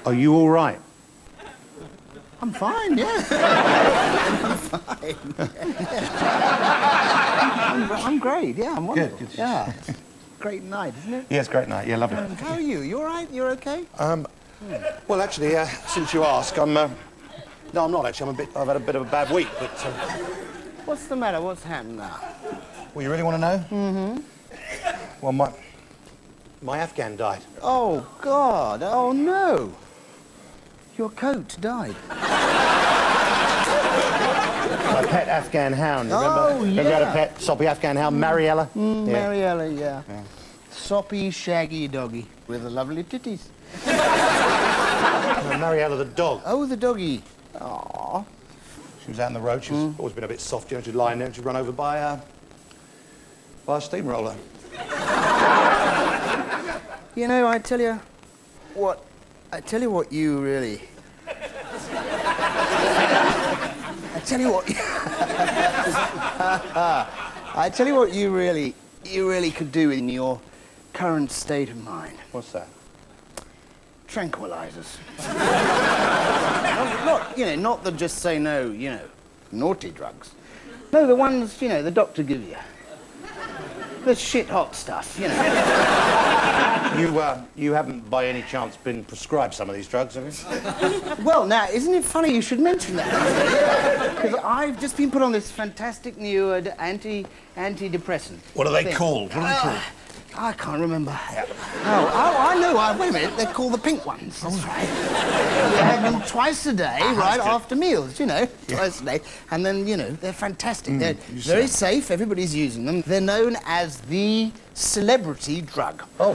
Are you all right? I'm fine, yeah. I'm fine. I'm great, yeah, I'm wonderful. Good. Yeah. Great night, isn't it? Yeah, it's a great night. Yeah, lovely. How are you? You all right? You're okay? Well, actually, since you ask, I'm... No, I'm not, actually. I've had a bit of a bad week, but... What's the matter? What's happened now? Well, you really want to know? Mm-hmm. Well, my Afghan died. Oh, God. Oh, no. Your coat died. My pet Afghan hound, remember? Oh, yeah. Remember I had a pet soppy Afghan hound, Mariella? Yeah. Mariella, yeah. Soppy, shaggy doggy with the lovely titties. Mariella the dog. Oh, the doggy. Aww. She was out on the road. She's always been a bit soft, you know. She'd lying there and she'd run over by a steamroller. You know, I tell you what you really... I tell you what you really could do in your current state of mind. What's that? Tranquilizers. Not the just say no, naughty drugs. No, the ones, the doctor gives you. The shit hot stuff, You haven't by any chance been prescribed some of these drugs, have you? Well, now, isn't it funny you should mention that? Because I've just been put on this fantastic new antidepressant. What are they called? What are they called? I can't remember. Oh, I know. Wait a minute. They're called the pink ones. That's right. You have them twice a day, right after meals, twice a day. And then, they're fantastic. They're very safe. Everybody's using them. They're known as the celebrity drug. Oh.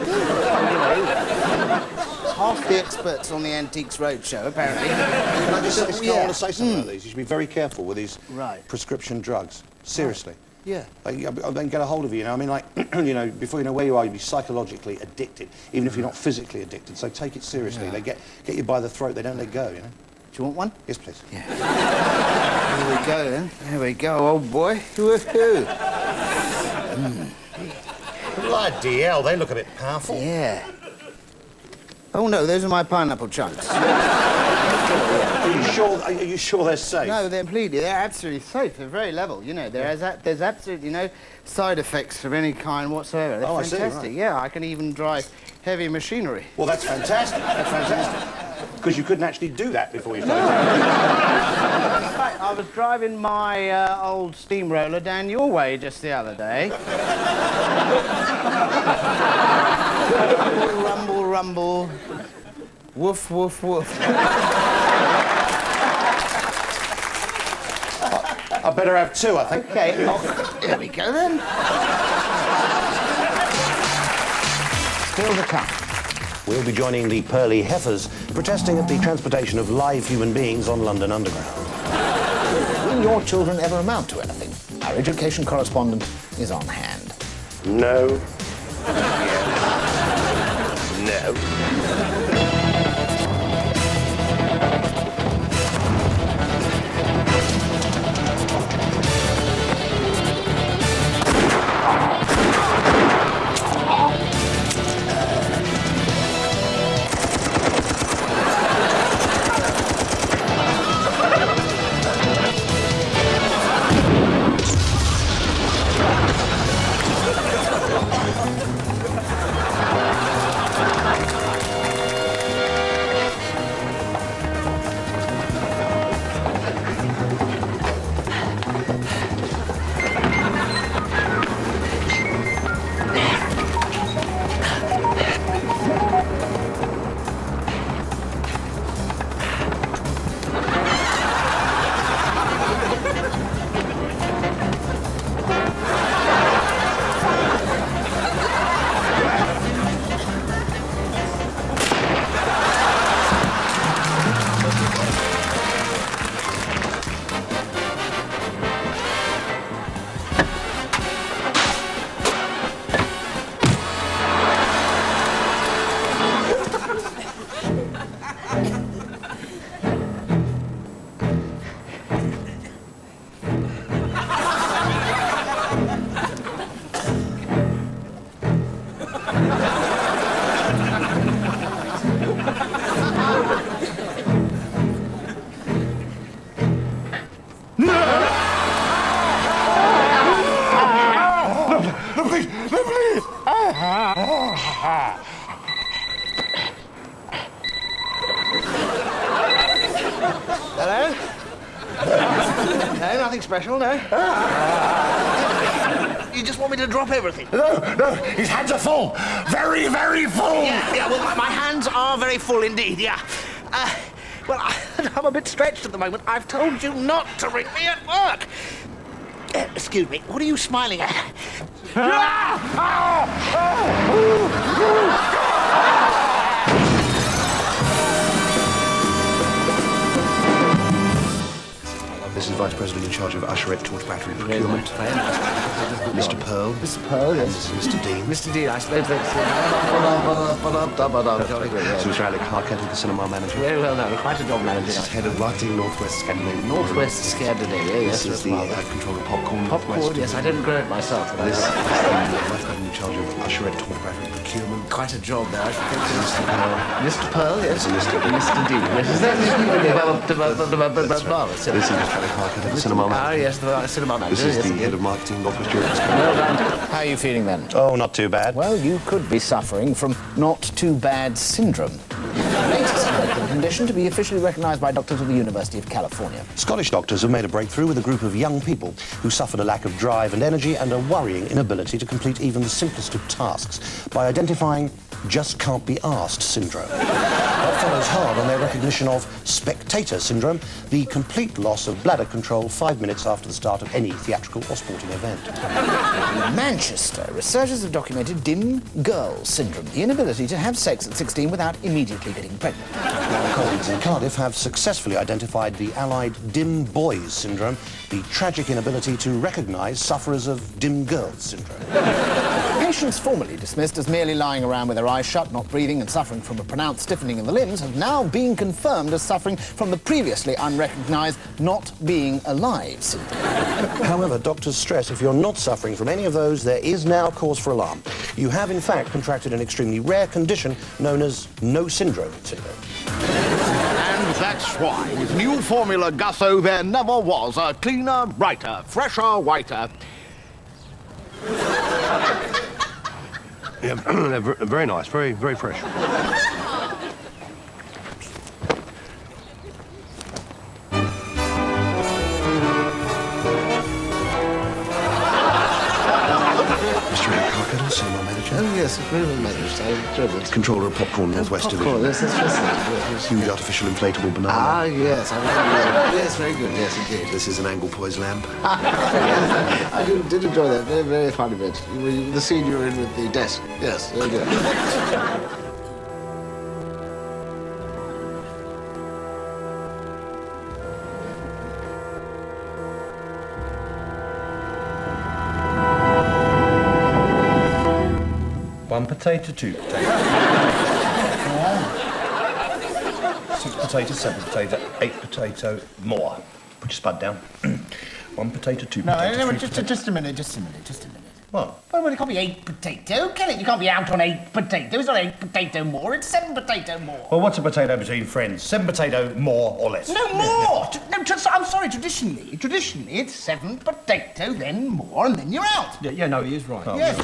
Half the experts on the Antiques Roadshow, apparently. Can I just I want to say something about these? You should be very careful with these prescription drugs. Seriously. Yeah. Like, then get a hold of you, I mean, like, before you know where you are, you'll be psychologically addicted, even if you're not physically addicted. So take it seriously. They get you by the throat. They don't let go, Do you want one? Yes, please. Yeah. Here we go, then. Here we go, old boy. Woohoo. Bloody hell, they look a bit powerful. Yeah. Oh, no, those are my pineapple chunks. Are you sure they're safe? No, they're absolutely safe. They're very level, There's absolutely no side effects of any kind whatsoever. They're fantastic. I see, right. Yeah, I can even drive heavy machinery. Well, that's fantastic. That's fantastic. Because you couldn't actually do that before you started. In fact, I was driving my old steamroller down your way just the other day. Rumble, rumble. Woof, woof, woof. I better have two, I think. Okay, here we go then. Still to come. We'll be joining the Pearly Heifers protesting at the transportation of live human beings on London Underground. Will your children ever amount to anything? Our education correspondent is on hand. No. No. nothing special, no? You just want me to drop everything? No, his hands are full. Very, very full. Yeah, well, my hands are very full indeed, yeah. Well, I'm a bit stretched at the moment. I've told you not to ring me at work. Excuse me, what are you smiling at? This is Vice President in charge of Usherette Torch Battery Procurement. Mr. Pearl. Mr. Pearl, yes. This is Mr. Dean. Mr. Dean, I suppose that's... So Mr. Alec Harkett, the cinema manager. Very well known, quite a job manager. This is head of marketing, Northwest Scandinavia. Northwest Scandinavia, yes. This is the ad controller popcorn. Popcorn, yes, I didn't grow it myself. This is the Vice President in charge of Usherette Torch Battery Procurement. Quite a job there, I should think. Mr. Pearl. Mr. Pearl, yes. Mr. Dean. Mr. Dean. Is that This is Mr. Alec Harkett, the cinema manager. Ah, yes, the cinema manager. This is yes, the indeed. head of marketing, Northwest Europe. Well done. How are you feeling then? Oh, not too bad. Well, you could be suffering from not too bad syndrome. Latest medical condition to be officially recognised by doctors of the University of California. Scottish doctors have made a breakthrough with a group of young people who suffered a lack of drive and energy and a worrying inability to complete even the simplest of tasks by identifying just can't be asked syndrome. That follows hard on their recognition of spectator syndrome, the complete loss of bladder control 5 minutes after the start of any theatrical or sporting event. In Manchester, researchers have documented dim girl syndrome, the inability to have sex at 16 without immediately getting pregnant. Our colleagues in Cardiff have successfully identified the allied dim boys syndrome, the tragic inability to recognise sufferers of dim girls syndrome. Patients formerly dismissed as merely lying around with their eyes shut, not breathing and suffering from a pronounced stiffening in the limbs have now been confirmed as suffering from the previously unrecognised not being alive syndrome. However, doctors stress if you're not suffering from any of those, there is now cause for alarm. You have, in fact, contracted an extremely rare condition known as no syndrome syndrome. And that's why, with new formula Gusso, there never was a cleaner, brighter, fresher, whiter. Yeah, they're very nice, very, very fresh. Mr. Alec Harkett, cinema manager. Oh, yes, very well managed. I enjoyed it. Controller of Popcorn Northwest Popcorn, Division. yes, that's fascinating. Huge artificial inflatable banana. Ah, yes, yes, very good, yes, indeed. This is an angle poise lamp. I did enjoy that. Very, very funny bit. The scene you were in with the desk. Yes, very good. One potato, two potato. 6 potato, 7 potato, 8 potato, more. Put your spud down. 1 potato, 2 potato, 3 potato. Just a minute. What? Well, it can't be 8 potato, can it? You can't be out on 8 potato. It's not 8 potato more, it's 7 potato more. Well, what's a potato between friends? 7 potato, more or less? No, more! I'm sorry, traditionally, it's 7 potato, then more, and then you're out. Yeah, no, he is right. Yes,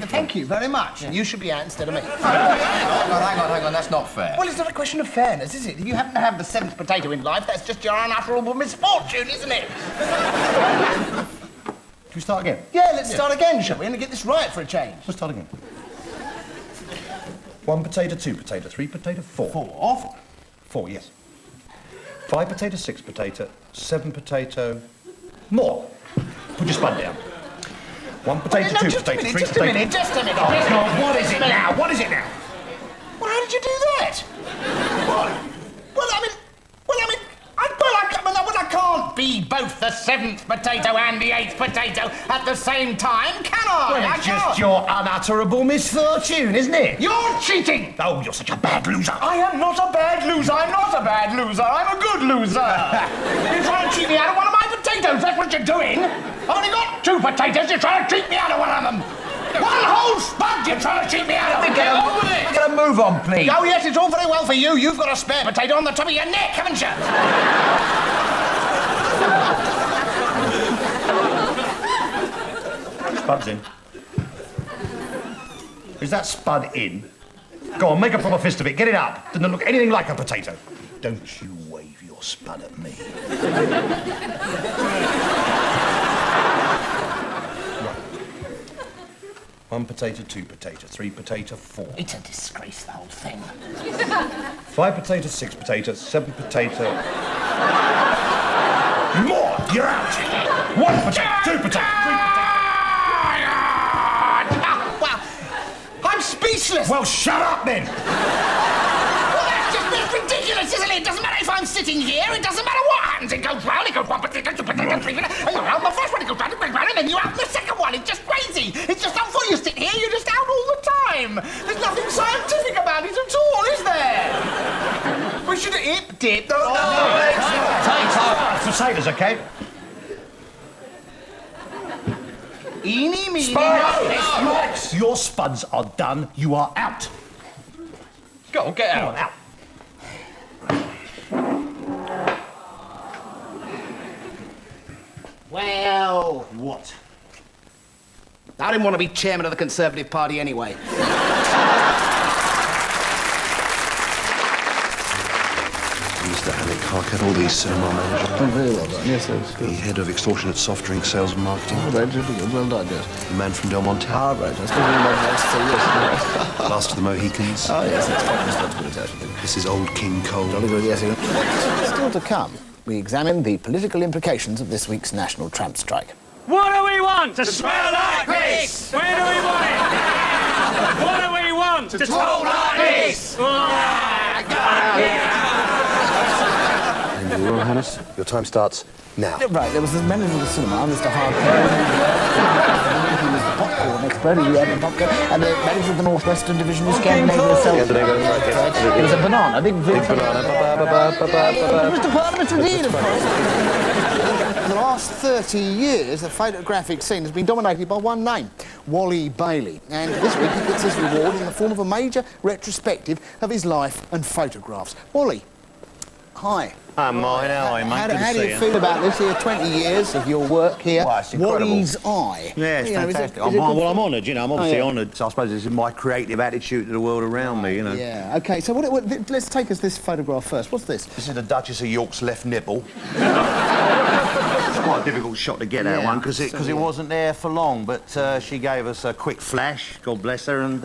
thank you very much. You should be out instead of me. Hang on, that's not fair. Well, it's not a question of fairness, is it? If you happen to have the 7th potato in life, that's just your unutterable misfortune, isn't it? Should we start again? Yeah, let's start again, shall we? And get this right for a change. Let's start again. 1 potato, 2 potato, 3 potato, 4. 4. 4, yes. 5 potato, 6 potato, 7 potato, more. Put your spud down. 1 potato, 2 potato, 3 Just a potato. minute. Oh, God, what is it now? What is it now? Well, how did you do that? I can't be both the 7th potato and the 8th potato at the same time, can I? Well, I it's just can't. your unutterable misfortune, isn't it? You're cheating! Oh, you're such a bad loser. I am not a bad loser. I'm not a bad loser. I'm a good loser. You're trying to cheat me out of one of my potatoes. That's what you're doing. I've only got 2 potatoes. You're trying to cheat me out of one of them. One whole spud you're trying to cheat me out of. Get on with it. Get a move on, please. Oh, yes, it's all very well for you. You've got a spare potato on the top of your neck, haven't you? Spud's in. Is that spud in? Go on, make a proper fist of it. Get it up. Doesn't look anything like a potato. Don't you wave your spud at me. 1 potato, 2 potato, 3 potato, 4. It's a disgrace, the whole thing. 5 potato, 6 potato, 7 potato... More! You're out! 1 potato, 2 potato, 3 potato... Well, I'm speechless. Well, shut up then! Well, that's ridiculous, isn't it? It doesn't matter if I'm sitting here. It doesn't matter what happens. It goes round, it goes 1 potato, 2 potato, 3 potato, and you're out the first one, it goes round, and then you're out the second one. It's just crazy. It's just unfair. You sit here, you're just out all the time. There's nothing scientific about it at all, is there? We should have hip-dipped. No. Potatoes, okay? Eeny, meeny, Max, your spuds are done. You are out. Go on, get out. Out. Well, What? I didn't want to be chairman of the Conservative Party anyway. Mr. Alec Harker, all these cinema manager. Oh, very well done. Yes, that's The head of extortionate soft drink sales and marketing. Oh, right, well done, yes. The man from Del Monte. Ah, right, I suppose you love that, so yes. Last of the Mohicans. Oh, yes, that's fine. That's good, actually. This is Old King Cole. Jolly good, yes. Still to come, we examine the political implications of this week's national tramp strike. What do we want? To smell like this! Where do we want it? What do we want? To talk like this! And Your Royal Highness, your time starts now. Right, there was the manager of the cinema, Mr. Harker. He was the popcorn expert, he had the popcorn. And the manager of the Northwestern Division of Scandinavia Self. It was a banana, a big banana. Mr. Parliament, indeed, of course. For the last 30 years, the photographic scene has been dominated by one name, Wally Bailey. And this week he gets his reward in the form of a major retrospective of his life and photographs. Wally, hi. I'm mine, how are you, mate? How do you feel about this here, 20 years of your work here? Well, it's incredible. Wally's Eye. Yeah, it's You know, is it- fantastic. is it good I'm fun? honoured, you know. I'm obviously yeah. honoured. So I suppose this is my creative attitude to the world around me, you know. Yeah, OK, so let's take us this photograph first. What's this? This is the Duchess of York's left nipple. It's quite a difficult shot to get that Yeah, one because it wasn't there for long, but she gave us a quick flash, God bless her, and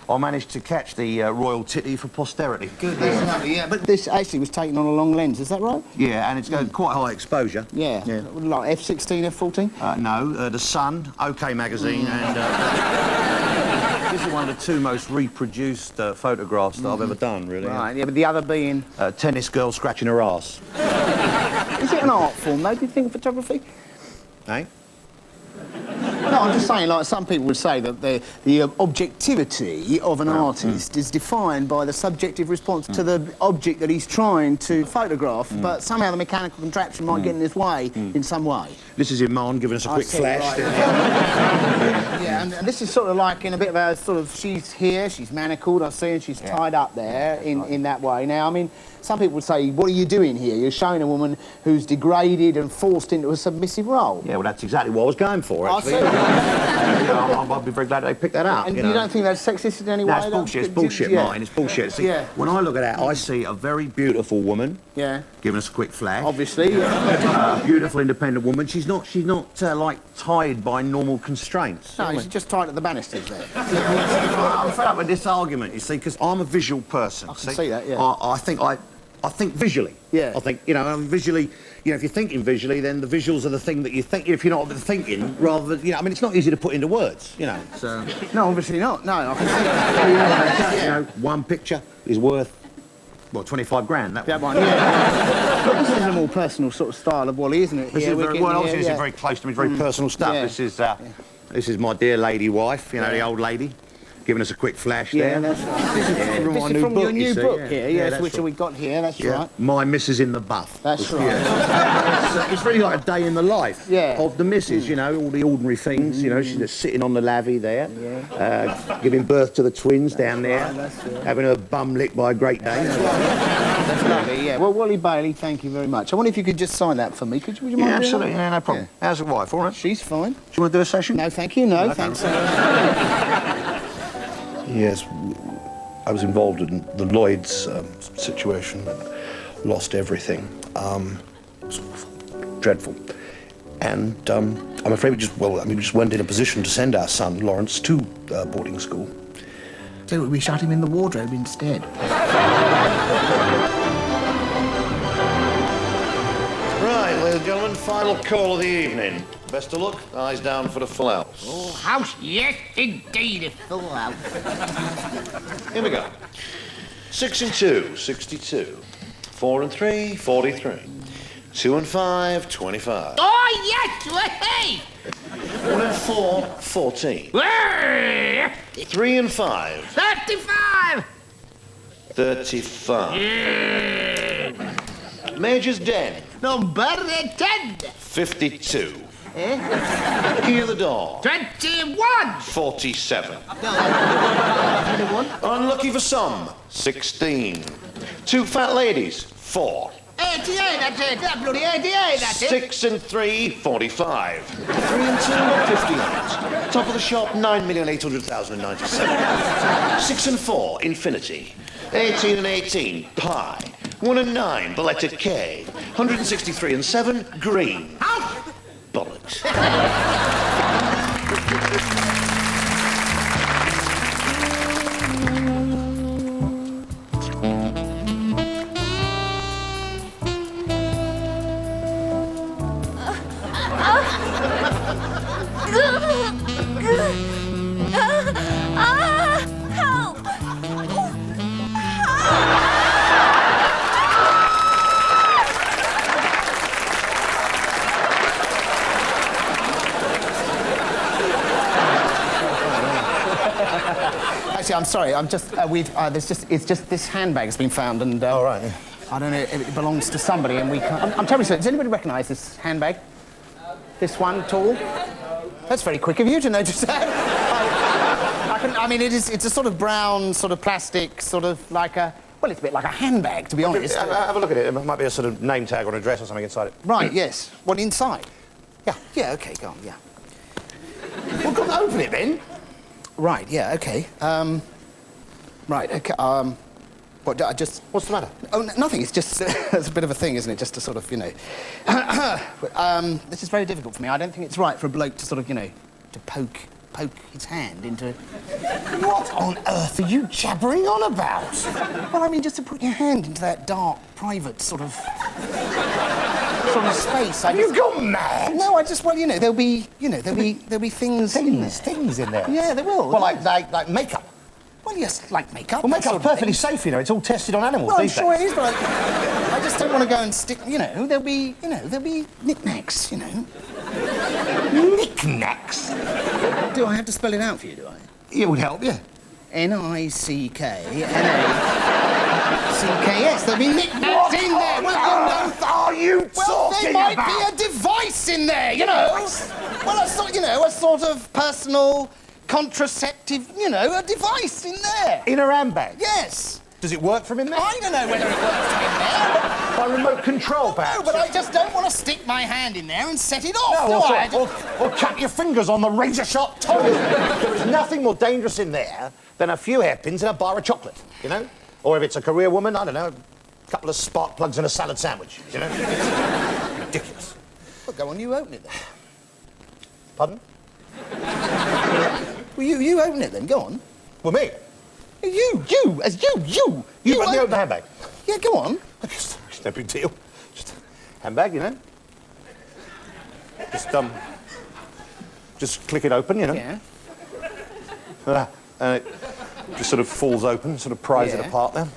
I managed to catch the royal titty for posterity. Good, that's lovely, yeah. But this actually was taken on a long lens, is that right? Yeah, and it's got quite high exposure. Yeah. Like F16, F14? No, The Sun, OK Magazine, and this is one of the 2 most reproduced photographs that I've ever done, really. Right, yeah, but the other being... Tennis girl scratching her arse. Is it an art form, though, do you think, photography? Eh? No, I'm just saying, like, some people would say that the objectivity of an artist is defined by the subjective response to the object that he's trying to photograph, but somehow the mechanical contraption might get in his way in some way. This is Iman giving us a quick see, flash. right. Yeah, and this is sort of like in a bit of a sort of, she's here, she's manacled, I see, and she's tied up there in that way. Now, I mean, some people would say, what are you doing here? You're showing a woman who's degraded and forced into a submissive role. Yeah, well, that's exactly what I was going for, actually. I'll be very glad they picked that up. And you you know. don't think that's sexist in any way? No, it's bullshit. It's bullshit, Yeah. Martin. It's bullshit. See, Yeah. when I look at that, I see a very beautiful woman. Yeah. Giving us a quick flash. Obviously. Beautiful, independent woman. She's not like tied by normal constraints. No, she's just tied at the banisters there. I'm fed up with this argument, you see, because I'm a visual person. I can see that, yeah. I think visually. Yeah. I think, you know, visually, you know, if you're thinking visually, then the visuals are the thing that you think, if you're not thinking, rather than, you know, I mean, it's not easy to put into words, you know. So, No, obviously not. No, I can see that. you know, one picture is worth, well, 25 grand. That one, yeah. But this is a more personal sort of style of Wally, isn't it? This Yeah, is we're very, getting well, here, obviously, this yeah. is very close to me, very personal stuff. Yeah. This is my dear lady wife, you know, the old lady, giving us a quick flash Yeah, there. that's right. This is from, my this is from your new you see, book yeah. here. Yeah, Yes, that's which right. we got here. That's Yeah. right. My missus in the buff. That's right. Yeah. It's really like a day in the life Yeah. of the missus, you know, all the ordinary things, you know, she's just sitting on the lavvy there, giving birth to the twins down there, having her bum licked by a Great Dane. That's lovely, yeah. Well, Wally Bailey, thank you very much. I wonder if you could just sign that for me. Would you mind Yeah, doing absolutely, that? yeah, no problem. Yeah. How's the wife, all right? Do She's fine. you want to do a session? No, thank you. No, thanks. Yes, I was involved in the Lloyd's situation and lost everything. It was awful, dreadful. And I'm afraid we just weren't in a position to send our son, Lawrence, to boarding school. So we shut him in the wardrobe instead. Right, ladies and gentlemen, final call of the evening. Best of luck, eyes down for the full house. Oh, house, yes, indeed, a full house. Here we go. 6 and 2, 62. 4 and 3, 43. 2 and 5, 25. Oh, yes, hey! 1 and 4, 14. 3 and 5, 35! 35. Major's Den, Number 10. 52. Key of the door, 21. 47. 21. Unlucky for some, 16. 2 fat ladies, 4. 88, that's it. That bloody 88, that's it. 6 and 3, 45. 3 and 2, 58. Top of the shop, 9,800,097. 6 and 4, infinity. 18 and 18, pi. 1 and 9, the letter K. 163 and 7, green. Bollocks. Help! Actually, I'm sorry. I'm just it's just this handbag has been found, and All right. I don't know if it belongs to somebody, and we can't. I'm terribly sorry. Does anybody recognise this handbag? This one at all? That's very quick of you to notice that. I mean, it's a sort of brown, sort of plastic, sort of like a. Well, it's a bit like a handbag, to be honest. Have a look at it. It might be a sort of name tag or an address or something inside it. Right. Yes. What inside? Yeah. Yeah. Okay. Go on. Yeah. Well, go on, open it then. Right. Yeah. Okay. Right. Okay. What? I just. What's the matter? Oh, nothing. It's just it's a bit of a thing, isn't it? Just to sort of, you know. This is very difficult for me. I don't think it's right for a bloke to sort of, you know, to poke his hand into. What on earth are you jabbering on about? Well, I mean, just to put your hand into that dark, private sort of space. Have you gone mad? No, I just. Well, you know, there'll be things. Things in there. Yeah, there will. Well, like makeup. Well, yes, like makeup. Well, that makeup's sort of perfectly thing. safe, you know. It's all tested on animals Well, I'm these sure days. it is, but I just don't want to go and stick. You know, there'll be knickknacks. You know. Knickknacks. Do I have to spell it out for you? Do I? It would help, yeah. Nicknacks. There'll be knickknacks in there. What on earth are you talking there might about? be a device in there. You know. Well, a sort of personal contraceptive. You know, a device in there. In her handbag? Yes. Does it work from in there? I don't know whether it works in there. By remote control, perhaps? No, but I just don't want to stick my hand in there and set it off, No, do I? or cut your fingers on the razor-sharp toilet. There is nothing more dangerous in there than a few hairpins and a bar of chocolate, you know? Or if it's a career woman, I don't know, a couple of spark plugs and a salad sandwich, you know? Ridiculous. Well, go on, you open it then. Pardon? Well, you open it then, go on. Well, me? You let me open the handbag. Yeah, go on. It's no big deal. Just a handbag, you know? Just click it open, you know? Yeah. And it just sort of falls open, sort of pries it Yeah. apart there.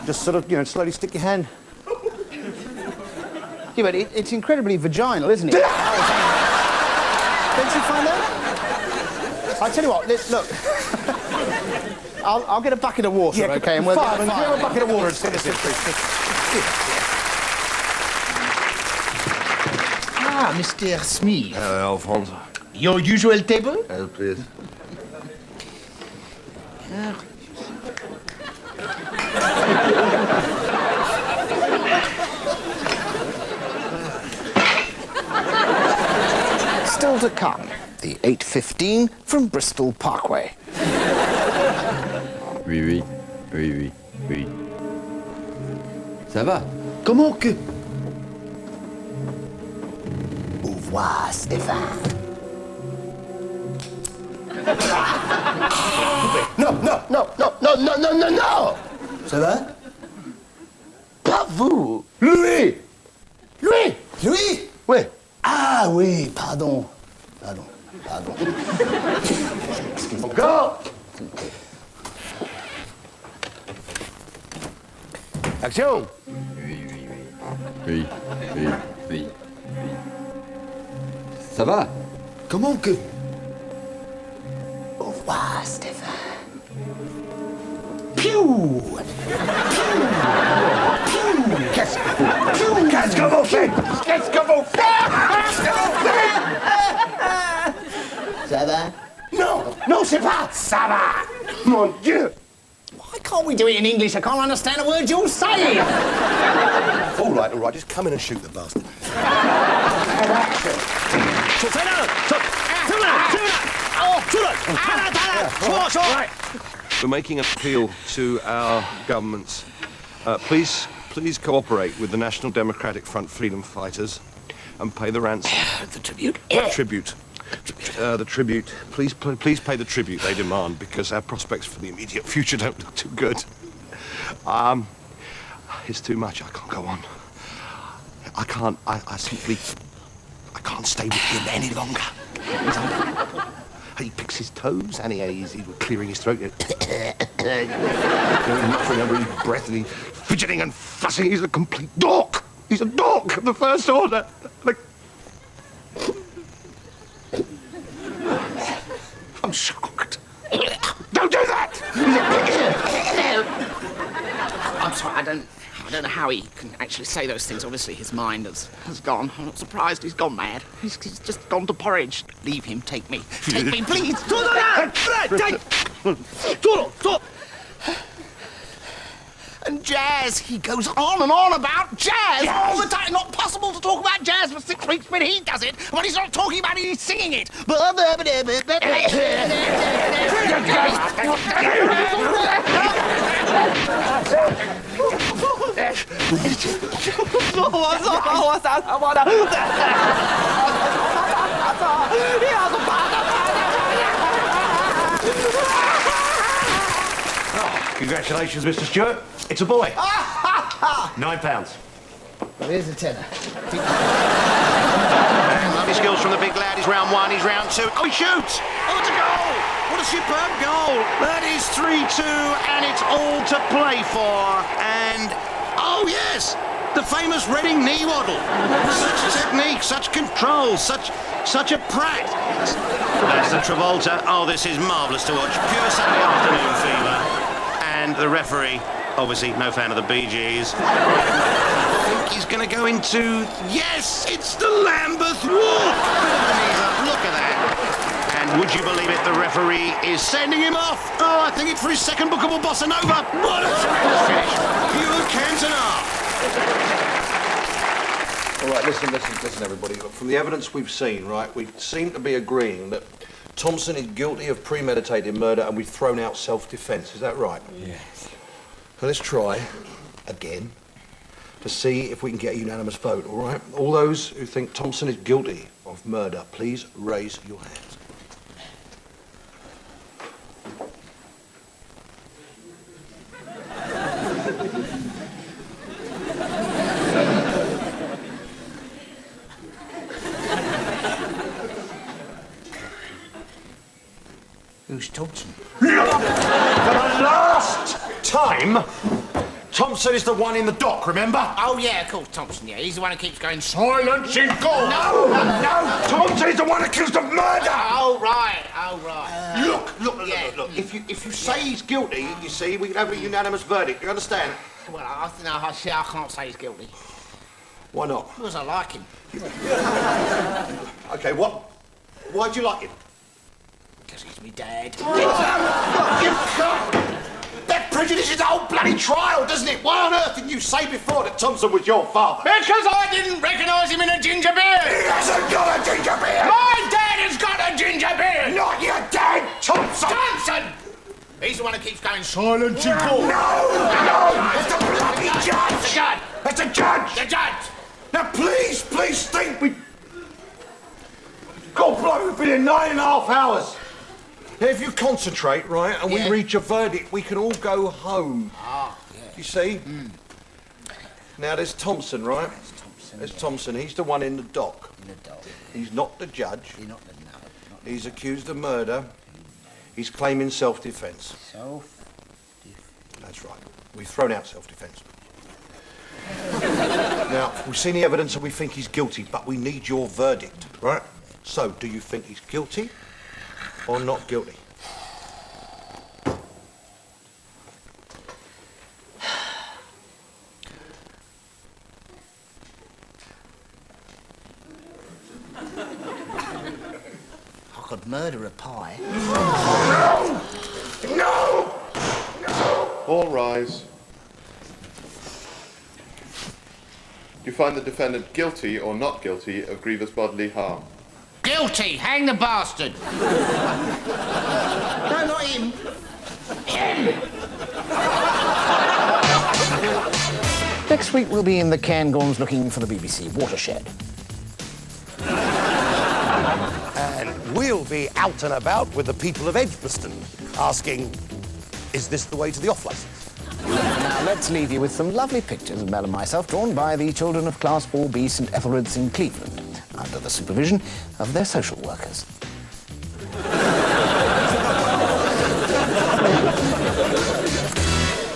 Just sort of, you know, slowly stick your hand. Yeah, but it's incredibly vaginal, isn't it? Don't you find that? I tell you what, look. I'll get a bucket of water, okay? And we'll Fine, get a bucket of water and stick this in. Ah, Mr. Smith. Hello, Alphonse. Your usual table? Yes, please. Still to come, the 8:15 from Bristol Parkway. Oui. Ça va? Comment que... Au revoir, Stéphane. Non. Ça va? Pas vous. Lui. Lui? Oui. Ah oui, pardon. Excusez-moi. Encore. Action. Oui. Ça va? Comment que... Au revoir, Stéphane. Piou! Qu'est-ce que vous faites? Ça va? Non, c'est pas... Ça va. Mon Dieu. Why can't we do it in English? I can't understand a word you're saying. All right, just come in and shoot the bastard. We're making an appeal to our governments. Please cooperate with the National Democratic Front freedom fighters and pay the ransom. The tribute? The tribute. Please pay the tribute they demand, because our prospects for the immediate future don't look too good. It's too much. I can't go on. I can't stay with him any longer. He picks his toes and he's clearing his throat. Muttering under his breath and he's fidgeting and fussing. He's a complete dork. He's a dork of the first order. I'm shocked. Don't do that! I'm sorry, I don't know how he can actually say those things. Obviously, his mind has gone. I'm not surprised he's gone mad. He's just gone to porridge. Leave him. Take me. Take me, please. And jazz. He goes on and on about jazz all the time. Not possible to talk about jazz for 6 weeks when he does it. When he's not talking about it, he's singing it. Congratulations, Mr. Stewart. It's a boy. £9. Well, here's a tenner. Lovely skills from the big lad. He's round one, he's round two. Oh, he shoots! Oh, it's a goal! What a superb goal! That is 3-2, and it's all to play for. And, oh yes, the famous Reading knee waddle. Such technique, such control, such a prat. That's the Travolta. Oh, this is marvellous to watch. Pure Saturday afternoon fever. And the referee, obviously no fan of the Bee Gees. I think he's going to go into... Yes, it's the Lambeth Walk! Look at that. And would you believe it, the referee is sending him off. Oh, I think it's for his second bookable bossa nova. What a tremendous finish. Pure Cantona. All right, listen, everybody. Look, from the evidence we've seen, right, we seem to be agreeing that Thompson is guilty of premeditated murder and we've thrown out self-defence. Is that right? Yes. So let's try again to see if we can get a unanimous vote, all right? All those who think Thompson is guilty of murder, please raise your hands. Who's Thompson? For the last time, Thompson is the one in the dock, remember? Oh, yeah, of course, Thompson, yeah. He's the one who keeps going, silence in court! No, Thompson is the one accused of murder! Oh, right. Look. Yeah. If you say he's guilty, you see, we can have a unanimous verdict. You understand? Well, I can't say he's guilty. Why not? Because I like him. Okay, why'd you like him? Because he's me dad. That prejudices the whole bloody trial, doesn't it? Why on earth didn't you say before that Thompson was your father? Because I didn't recognise him in a ginger beard! He hasn't got a ginger beard! My dad has got a ginger beard! Not your dad, Thompson! Thompson! He's the one who keeps going, silence in court! No! It's the bloody judge! The judge! It's the judge! The judge! Now, please think we... God, blow, we've been here 9.5 hours. Now, if you concentrate, right, and we reach a verdict, we can all go home. Ah, yeah. You see? Now, there's Thompson, right? There's Thompson. He's the one in the dock. He's not the judge. He's accused of murder. He's claiming self-defence. That's right. We've thrown out self-defence. Now, we've seen the evidence and we think he's guilty, but we need your verdict, right? So, do you think he's guilty or not guilty? I could murder a pie. No! All rise. You find the defendant guilty or not guilty of grievous bodily harm? Guilty! Hang the bastard! No, not him. Next week we'll be in the Cairngorms looking for the BBC watershed. And we'll be out and about with the people of Edgbaston, asking, is this the way to the off-licence? Now let's leave you with some lovely pictures of Mel and myself drawn by the children of Class 4B St Ethelred's in Cleveland, under the supervision of their social workers.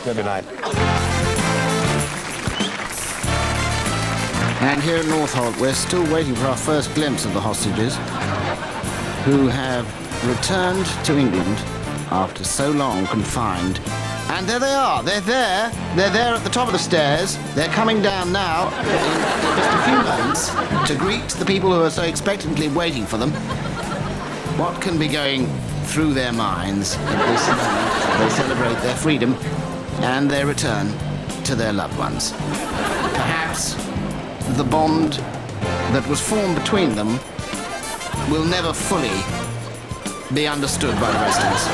Good night. And here at Northolt, we're still waiting for our first glimpse of the hostages, who have returned to England after so long confined. And there they are. They're there. They're there at the top of the stairs. They're coming down now in just a few moments to greet the people who are so expectantly waiting for them. What can be going through their minds at this moment as they celebrate their freedom and their return to their loved ones? Perhaps the bond that was formed between them will never fully be understood by the rest of us.